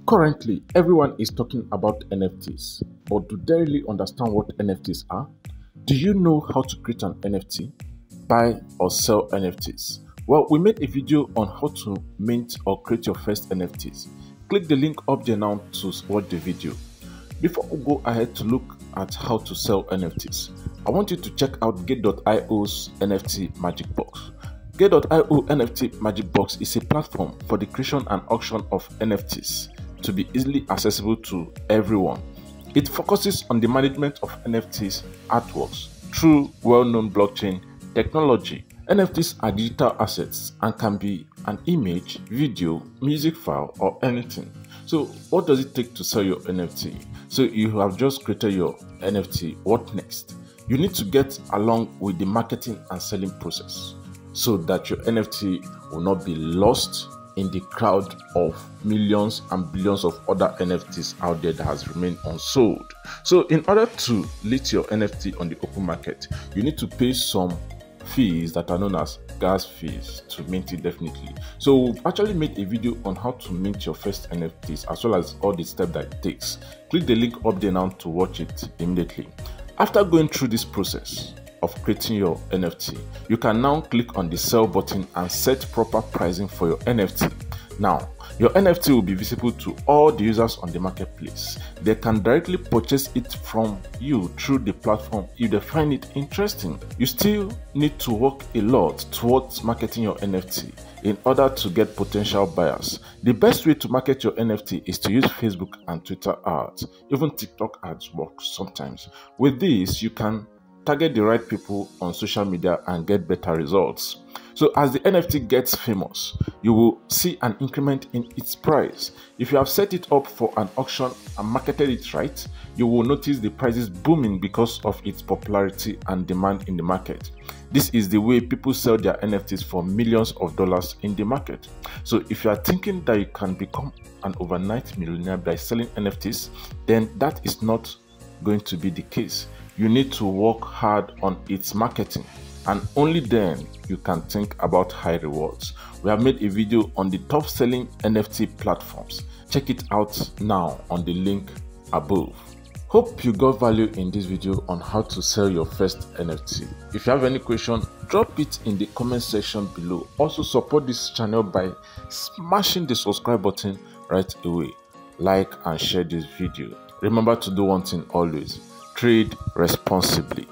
Currently, everyone is talking about NFTs, but do they really understand what NFTs are? Do you know how to create an NFT, buy or sell NFTs? Well, we made a video on how to mint or create your first NFTs. Click the link up there now to watch the video. Before we go ahead to look at how to sell NFTs, I want you to check out Gateio's NFT Magic Box. Gateio NFT Magic Box is a platform for the creation and auction of NFTs to be easily accessible to everyone. It focuses on the management of NFTs artworks through well-known blockchain technology. NFTs are digital assets and can be an image, video, music file, or anything. So what does it take to sell your NFT? So you have just created your NFT. What next? You need to get along with the marketing and selling process so that your NFT will not be lost in the crowd of millions and billions of other NFTs out there that has remained unsold. So in order to list your NFT on the open market, you need to pay some fees that are known as gas fees to mint it definitely. So we've actually made a video on how to mint your first NFTs as well as all the steps that it takes. Click the link up there now to watch it immediately. After going through this process of creating your NFT, you can now click on the sell button and set proper pricing for your NFT. Now, your NFT will be visible to all the users on the marketplace. They can directly purchase it from you through the platform if they find it interesting. You still need to work a lot towards marketing your NFT in order to get potential buyers. The best way to market your NFT is to use Facebook and Twitter ads. Even TikTok ads work sometimes. With this, you can target the right people on social media and get better results. So as the NFT gets famous, you will see an increment in its price. If you have set it up for an auction and marketed it right, you will notice the prices booming because of its popularity and demand in the market. This is the way people sell their NFTs for millions of dollars in the market. So if you are thinking that you can become an overnight millionaire by selling NFTs, then that is not going to be the case. You need to work hard on its marketing, and only then you can think about high rewards. We have made a video on the top selling NFT platforms. Check it out now on the link above. Hope you got value in this video on how to sell your first NFT. If you have any question, drop it in the comment section below. Also support this channel by smashing the subscribe button right away. Like and share this video. Remember to do one thing always: trade responsibly.